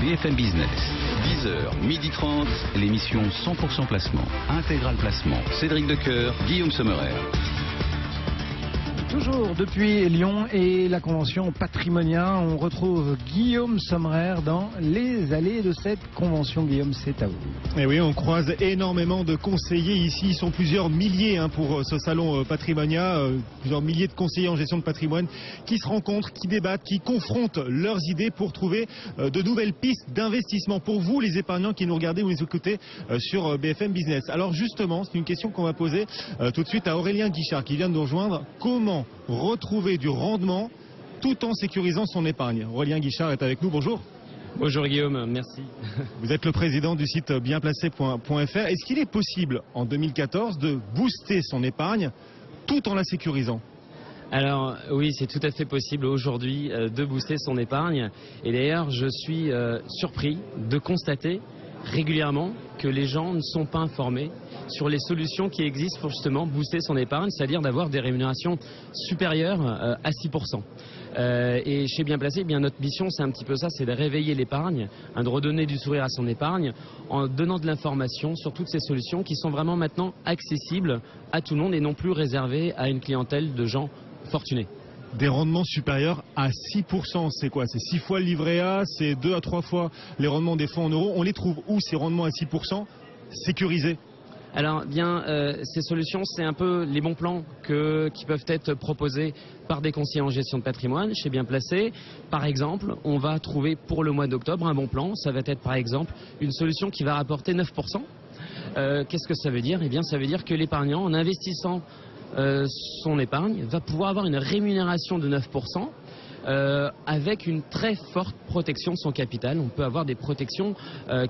BFM Business. 10h, 12h30, l'émission 100% placement. Intégral placement. Cédric Decoeur, Guillaume Sommerer. Toujours depuis Lyon et la convention Patrimonia, on retrouve Guillaume Sommerer dans les allées de cette convention. Guillaume, c'est à vous. Et oui, on croise énormément de conseillers ici. Ils sont plusieurs milliers pour ce salon Patrimonia. Plusieurs milliers de conseillers en gestion de patrimoine qui se rencontrent, qui débattent, qui confrontent leurs idées pour trouver de nouvelles pistes d'investissement pour vous, les épargnants qui nous regardez ou nous écoutez sur BFM Business. Alors justement, c'est une question qu'on va poser tout de suite à Aurélien Guichard qui vient de nous rejoindre. Comment retrouver du rendement tout en sécurisant son épargne? Aurélien Guichard est avec nous, bonjour. Bonjour Guillaume, merci. Vous êtes le président du site bienplacé.fr. Est-ce qu'il est possible en 2014 de booster son épargne tout en la sécurisant? Alors oui, c'est tout à fait possible aujourd'hui de booster son épargne. Et d'ailleurs, je suis surpris de constater régulièrement que les gens ne sont pas informés sur les solutions qui existent pour justement booster son épargne, c'est-à-dire d'avoir des rémunérations supérieures à 6%. Et chez Bien Placé, notre mission c'est un petit peu ça, c'est de réveiller l'épargne, de redonner du sourire à son épargne en donnant de l'information sur toutes ces solutions qui sont vraiment maintenant accessibles à tout le monde et non plus réservées à une clientèle de gens fortunés. Des rendements supérieurs à 6%, c'est quoi? C'est 6 fois le livret A, c'est 2 à 3 fois les rendements des fonds en euros. On les trouve où ces rendements à 6% sécurisés? Alors ces solutions, c'est un peu les bons plans qui peuvent être proposés par des conseillers en gestion de patrimoine chez Bien Placé. Par exemple, on va trouver pour le mois d'octobre un bon plan. Ça va être par exemple une solution qui va rapporter 9%. Qu'est-ce que ça veut dire? Eh bien, ça veut dire que l'épargnant, en investissant son épargne, va pouvoir avoir une rémunération de 9%. Avec une très forte protection de son capital. On peut avoir des protections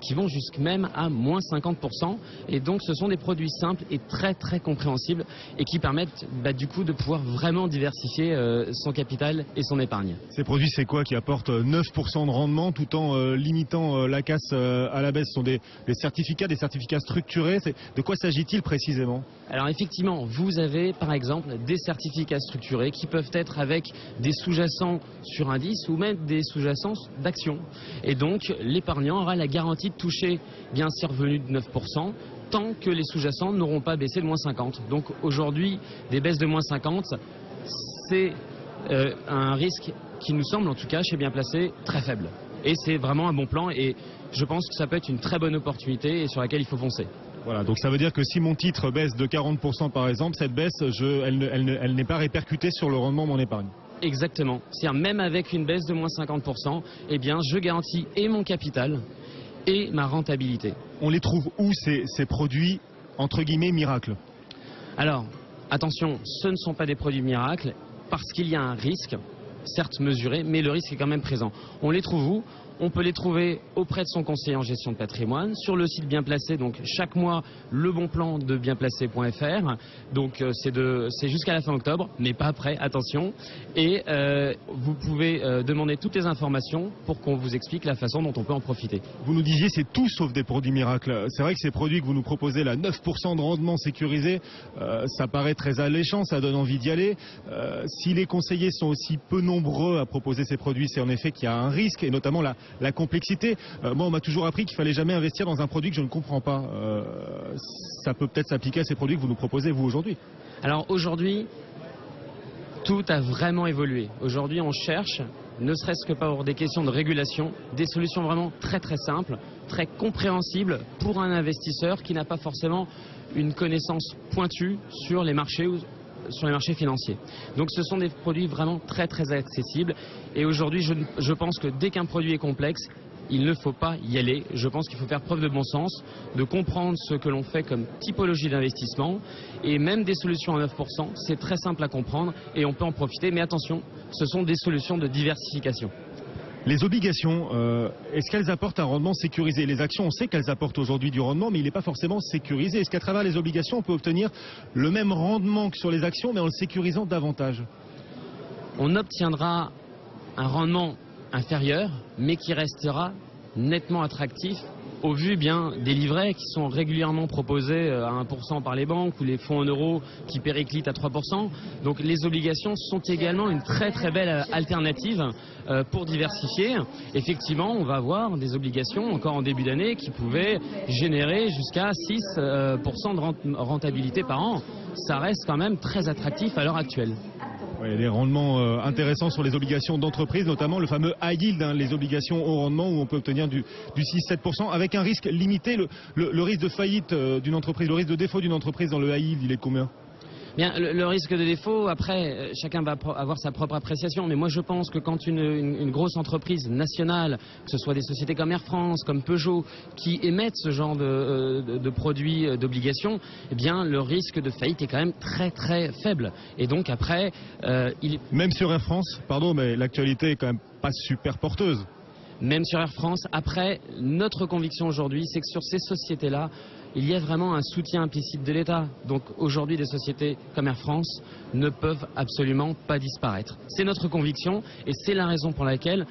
qui vont jusqu'à même à moins 50%. Et donc ce sont des produits simples et très très compréhensibles et qui permettent du coup de pouvoir vraiment diversifier son capital et son épargne. Ces produits, c'est quoi qui apportent 9% de rendement tout en limitant la casse à la baisse? Ce sont des certificats structurés. De quoi s'agit-il précisément? Alors effectivement, vous avez par exemple des certificats structurés qui peuvent être avec des sous-jacents sur indice ou même des sous-jacents d'actions. Et donc l'épargnant aura la garantie de toucher bien ses revenus de 9% tant que les sous-jacents n'auront pas baissé de moins 50. Donc aujourd'hui, des baisses de moins 50, c'est un risque qui nous semble, en tout cas chez Bien Placé, très faible. Et c'est vraiment un bon plan et je pense que ça peut être une très bonne opportunité et sur laquelle il faut foncer. Voilà, donc ça veut dire que si mon titre baisse de 40% par exemple, cette baisse, elle n'est pas répercutée sur le rendement de mon épargne. Exactement. C'est-à-dire même avec une baisse de moins 50%, eh bien je garantis et mon capital et ma rentabilité. On les trouve où ces produits entre guillemets miracles? Alors, attention, ce ne sont pas des produits miracles parce qu'il y a un risque, certes mesuré, mais le risque est quand même présent. On les trouve où? On peut les trouver auprès de son conseiller en gestion de patrimoine, sur le site Bien Placé, donc chaque mois le bon plan de bienplacé.fr. Donc c'est jusqu'à la fin octobre, mais pas après, attention. Et vous pouvez demander toutes les informations pour qu'on vous explique la façon dont on peut en profiter. Vous nous disiez c'est tout sauf des produits miracles. C'est vrai que ces produits que vous nous proposez là, 9% de rendement sécurisé, ça paraît très alléchant, ça donne envie d'y aller. Si les conseillers sont aussi peu nombreux à proposer ces produits, c'est en effet qu'il y a un risque, et notamment la complexité. Moi, on m'a toujours appris qu'il fallait jamais investir dans un produit que je ne comprends pas. Ça peut peut-être s'appliquer à ces produits que vous nous proposez, vous, aujourd'hui. Alors aujourd'hui, tout a vraiment évolué. Aujourd'hui, on cherche, ne serait-ce que pour des questions de régulation, des solutions vraiment très très simples, très compréhensibles pour un investisseur qui n'a pas forcément une connaissance pointue sur les marchés financiers. Donc ce sont des produits vraiment très très accessibles et aujourd'hui je pense que dès qu'un produit est complexe, il ne faut pas y aller. Je pense qu'il faut faire preuve de bon sens, de comprendre ce que l'on fait comme typologie d'investissement et même des solutions à 9%, c'est très simple à comprendre et on peut en profiter. Mais attention, ce sont des solutions de diversification. Les obligations, est-ce qu'elles apportent un rendement sécurisé? Les actions, on sait qu'elles apportent aujourd'hui du rendement, mais il n'est pas forcément sécurisé. Est-ce qu'à travers les obligations, on peut obtenir le même rendement que sur les actions, mais en le sécurisant davantage? On obtiendra un rendement inférieur, mais qui restera nettement attractif au vu des livrets qui sont régulièrement proposés à 1% par les banques ou les fonds en euros qui périclitent à 3%. Donc les obligations sont également une très très belle alternative pour diversifier. Effectivement, on va avoir des obligations encore en début d'année qui pouvaient générer jusqu'à 6% de rentabilité par an. Ça reste quand même très attractif à l'heure actuelle. Ouais, des rendements intéressants sur les obligations d'entreprise, notamment le fameux high yield, les obligations au rendement où on peut obtenir du 6-7% avec un risque limité. Le risque de faillite d'une entreprise, le risque de défaut d'une entreprise dans le high yield, il est de combien ? Bien, le risque de défaut, après, chacun va avoir sa propre appréciation. Mais moi, je pense que quand une grosse entreprise nationale, que ce soit des sociétés comme Air France, comme Peugeot, qui émettent ce genre de produits, d'obligations, eh bien, le risque de faillite est quand même très très faible. Et donc après, Même sur Air France, pardon, mais l'actualité est quand même pas super porteuse. Même sur Air France, après, notre conviction aujourd'hui, c'est que sur ces sociétés-là, il y a vraiment un soutien implicite de l'État. Donc aujourd'hui, des sociétés comme Air France ne peuvent absolument pas disparaître. C'est notre conviction et c'est la raison pour laquelle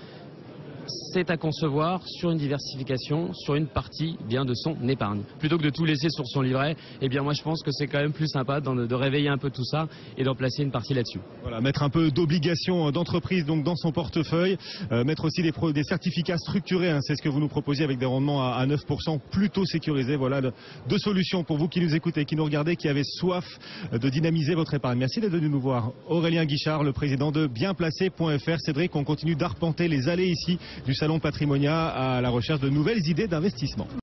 c'est à concevoir sur une diversification, sur une partie de son épargne. Plutôt que de tout laisser sur son livret, eh bien moi je pense que c'est quand même plus sympa de réveiller un peu tout ça et d'en placer une partie là-dessus. Voilà, mettre un peu d'obligations d'entreprise donc dans son portefeuille, mettre aussi des certificats structurés, c'est ce que vous nous proposiez avec des rendements à 9% plutôt sécurisés. Voilà deux solutions pour vous qui nous écoutez, qui nous regardez, qui avez soif de dynamiser votre épargne. Merci d'être venu nous voir. Aurélien Guichard, le président de bienplacé.fr. Cédric, on continue d'arpenter les allées ici du Salon Patrimonia à la recherche de nouvelles idées d'investissement.